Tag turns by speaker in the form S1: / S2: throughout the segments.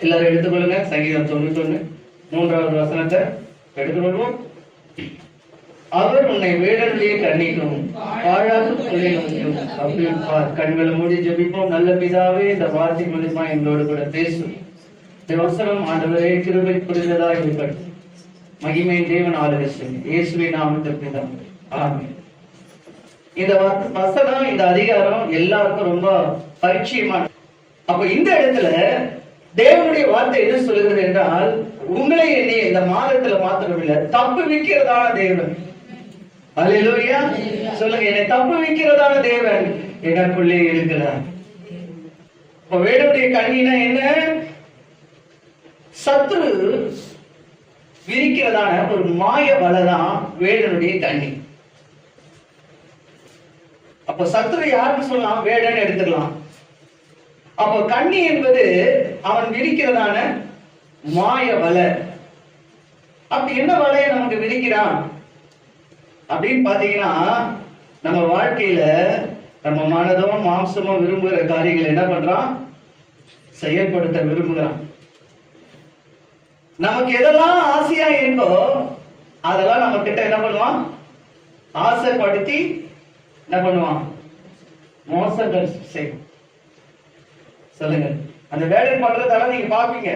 S1: எல்லாரும் எடுத்துக்கொள்ளுங்க. சங்கீதம் 91 3வது வசனத்தை எடுத்துக்கொள்வோம். அவர் உன்னை வேடனுடைய கண்ணிக்கும் பாழாக்கு கொள்ளையும் தப்புவிப்பார். கண்களை மூடி ஜெபிப்போம். நல்ல பிதாவே, இந்த வார்த்தை மூலமா எங்களோடு கூட பேசும். இந்த வசனம் ஆண்டவரே கிருபை புரிந்ததாக இருக்கட்டும். மகிமையின் தேவன் ஆலோசனை இயேசுவின் நாமத்தில் பிதாவே, ஆமென். இந்த வசனம், இந்த அதிகாரம் எல்லாருக்கும் ரொம்ப பரிச்சயமான. அப்ப இந்த இடத்துல தேவனுடைய வார்த்தை என்ன சொல்லுகிறது என்றால், உங்களை என்னை இந்த மாதத்துல மாத்திரமில்லை, தப்பு வைக்கிறதான தேவன். அல்லேலூயா சொல்லுங்க. என்னை தப்பு வைக்கிறதான தேவன் எனக்குள்ளே இருக்கிறார். இப்ப வேடனுடைய கண்ணினா என்ன? சத்துரு விரிக்கிறதான ஒரு மாய வலைதான் வேடனுடைய கண்ணி. அப்ப சத்துரு யாருன்னு சொல்லலாம்? வேடன் எடுத்துக்கலாம். அப்ப கண்ணி என்பது அவன் விரிக்கிறதான மாய வலை. அப்படி என்ன வலையை நமக்கு விரிக்கிறான் அப்படின்னு பாத்தீங்கன்னா, நம்ம வாழ்க்கையில நம்ம மனதும் மாம்சமும் விரும்புகிற காரியங்களை என்ன பண்றான்? செயல்படுத்த விரும்புகிறான். நமக்கு எதெல்லாம் ஆசையா இருக்கோ அதெல்லாம் நம்ம கிட்ட என்ன பண்ணுவான்? ஆசைப்படுத்தி என்ன பண்ணுவான்? மோசங்கள் செய்யும். சொல்லுங்க. அந்த வேடன் பண்றதெல்லாம் நீங்க பாப்பீங்க.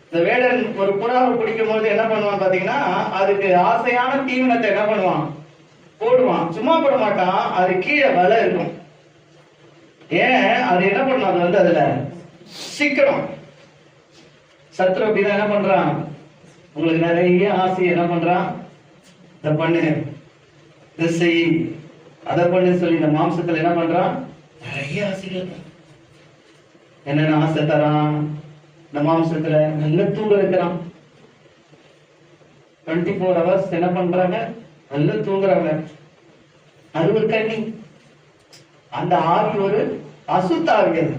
S1: இந்த வேடன் ஒரு புறாவை பிடிக்கும் போது என்ன பண்ணுவான் பாத்தீங்கன்னா, அதுக்கு ஆசையான தீவனத்தை என்ன பண்ணுவான்? போடுவான். சும்மா போட மாட்டான். அது கீழே வலை இருக்கும். ஏன்? அது என்ன பண்ணும்? அது வந்து அதுல சிக்கணும். சத்ரு அப்படிதான் என்ன பண்றான்? உங்களுக்கு நிறைய ஆசை என்ன பண்றான்? இதை பண்ணு, இதை செய், அதை பண்ணு சொல்லி இந்த மாம்சத்துல என்ன பண்றான்? நிறைய ஆசைகள். என்னென்ன ஆசை தரான்? இந்த மாம்சத்துல நல்ல தூங்க வைக்கிறான். 24 hours என்ன பண்றாங்க? நல்ல தூங்குறாங்க. அது ஒரு கண்ணி. அந்த ஆவி ஒரு அசுத்த ஆவியது,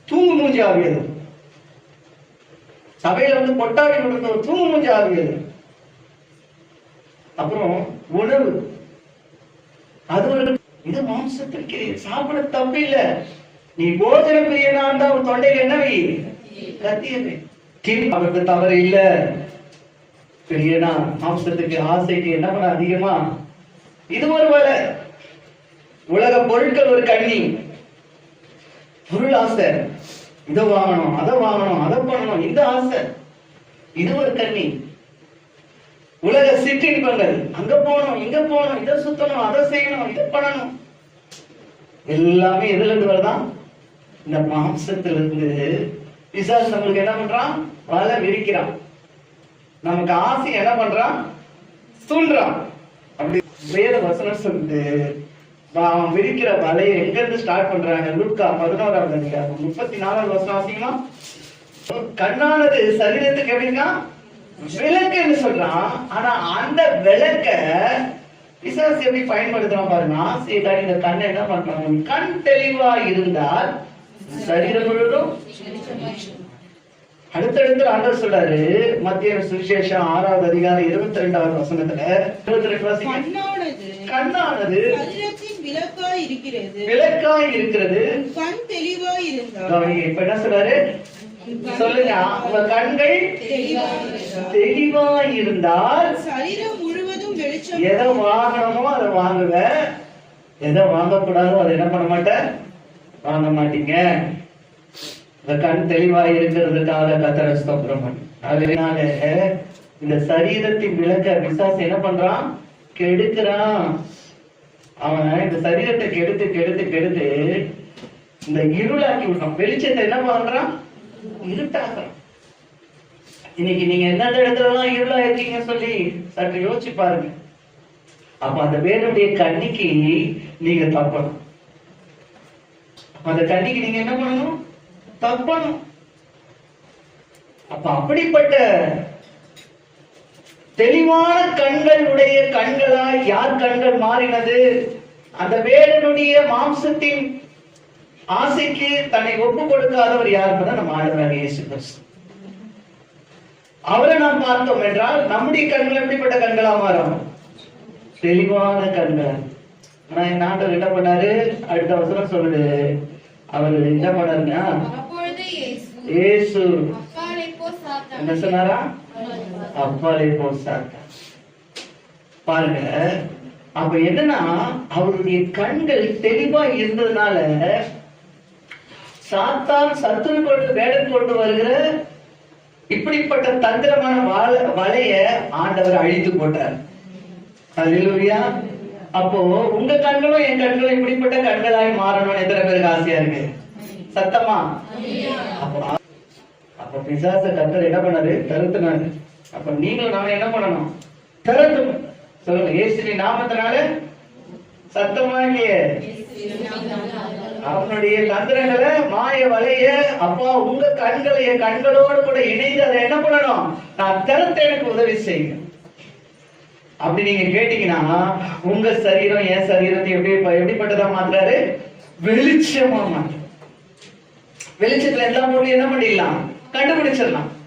S1: தூங்கு மூஞ்சி ஆவியது. சபையில வந்து கொட்டாவி கொடுத்த ஒரு தூங்கு மூஞ்சி ஆவியது. அப்புறம் உணவு, அது ஒரு இது மாம்சத்திற்கு சாப்பிட தப்பு இல்லை. நீ போஜன பிரியனா இருந்தா உன் தொண்டையில் என்னவை? கத்தியவை. அவருக்கு தவறு இல்ல. பிரியனா மாம்சத்துக்கு ஆசைக்கு என்ன பண்ண அதிகமா? இது ஒரு வலை. உலக பொருட்கள் ஒரு கண்ணி. பொருள் ஆசை, இதை வாங்கணும், அதை வாங்கணும், அதை பண்ணணும், இந்த ஆசை, இது ஒரு கண்ணி. உலக சிற்றின்பங்கள், அங்க போகணும், இங்க போகணும், இதை சுத்தணும், அதை செய்யணும், இதை பண்ணணும், எல்லாமே எதுல இருந்து வருதான்? இந்த மாம்சத்திலிருந்து. பிசாசு நம்மளுக்கு என்ன பண்றான்? வலை விரிக்கிறான். நமக்கு ஆசை என்ன பண்றான்? தூண்டுறான். அப்படி வேத வசனம் சொல்லுது, அவன் விரிக்கிற வலையை எங்க இருந்து ஸ்டார்ட் பண்றாங்க? லூக்கா 11வது அதிகாரம் 34வது வசனம் வாசிக்கலாம். கண்ணானது சரீரத்துக்கு எப்படின்னா விளக்குன்னு சொல்றான். ஆனா அந்த விளக்க பிசாசு எப்படி பயன்படுத்துறான் பாருங்க. ஆசையை இந்த கண்ணை என்ன பண்றான்? கண் தெளிவா இருந்தால் சரீரம் முழுவதும். அடுத்தடுத்து ஆண்டவர் சொல்றாரு, மத்திய சுவிசேஷம் 6வது அதிகாரம் 22வது வசனத்துல 22 கண்ணானது விளக்காய் இருக்கிறது,
S2: கண் தெளிவாய் இருந்தால்.
S1: இப்ப என்ன சொல்றாரு? சொல்லுங்க. உங்க கண்கள் தெளிவாய் இருந்தால்
S2: சரீரம் முழுவதும் வெளிச்சம்.
S1: எதை வாங்கணுமோ அதை வாங்குவ, எதை வாங்கக்கூடாதோ அதை என்ன பண்ண மாட்டேன்? வாங்க மாட்டீங்க. இந்த கண் தெளிவாய் இருக்கிறதுக்காக கர்த்தரை ஸ்தோத்திரம் பண்ணு. அதனால இந்த சரீரத்தின் விளக்க பிசாசு என்ன பண்றான்? கெடுக்கிறான். அவன் இந்த சரீரத்தை கெடுத்து கெடுத்து கெடுத்து இந்த இருளாக்கி விடுறான். வெளிச்சத்தை என்ன பண்றான்? இருட்டாக்குறான். இன்னைக்கு நீங்க எந்தெந்த இடத்துல எல்லாம் இருளா இருக்கீங்க சொல்லி சற்று யோசிச்சு பாருங்க. அப்ப அந்த வேணுடைய கண்ணிக்கு நீங்க தப்பணும். அந்த கண்ணிக்கு நீங்க என்ன பண்ணணும்? தப்பணும். அப்ப அப்படிப்பட்ட தெளிவான கண்களுடைய கண்களாய் யார் கண்கள் மாறினது? அந்த வேடனுடைய மாம்சத்தின் ஆசைக்கு தன்னை ஒப்பு கொடுக்காதவர் யார்? நம்ம ஆண்டவராகிய இயேசு கிறிஸ்து. அவரை நாம் பார்த்தோம் என்றால் நம்முடைய கண்கள் எப்படிப்பட்ட கண்களா மாறும்? தெளிவான கண்கள். ஆனா என் ஆண்டவர் என்ன பண்ணாரு? அடுத்த வசனம் சொல்லுது. அவர் என்ன பண்ணாருன்னா, இயேசு
S3: அப்பாலே போ சாத்தான்.
S1: என்ன சொன்னாரா? அப்பாலே போ சாத்தான். பாருங்க, அப்ப என்னன்னா அவருடைய கண்கள் தெளிவா இருந்ததுனால சாத்தான் சத்துரு கொண்டு வேடம் கொண்டு வருகிற இப்படிப்பட்ட தந்திரமான வலைய ஆண்டவர் அழித்து போட்டார். அல்லேலூயா. அப்போ உங்க கண்களும் என் கண்களும் இப்படிப்பட்ட கண்களாய் மாறணும்னு எத்தனை பேருக்கு ஆசையா இருக்கு? சத்தமா. அப்ப பிசாச கர்த்தர் என்ன பண்ணாரு? தருத்தினாரு. அப்ப நீங்களும் நாம என்ன பண்ணணும்? திறத்தும். சொல்லுங்க, இயேசுவின் நாமத்தினால சத்தமா இல்லையே, அவனுடைய தந்திரங்களை மாய வலைய அப்பா உங்க கண்களை என் கண்களோடு கூட இணைந்து அதை என்ன பண்ணணும்? நான் திறத்த எனக்கு உதவி செய்யுங்க. அப்படி நீங்க கேட்டீங்கன்னா உங்க சரீரம் என் சரீரத்தை எப்படிப்பட்டதா மாத்துறாரு? வெளிச்சமா மாற்று. வெளிச்சத்துல எல்லா பொருளையும் என்ன பண்ணிடலாம்? கண்டுபிடிச்சிடலாம்.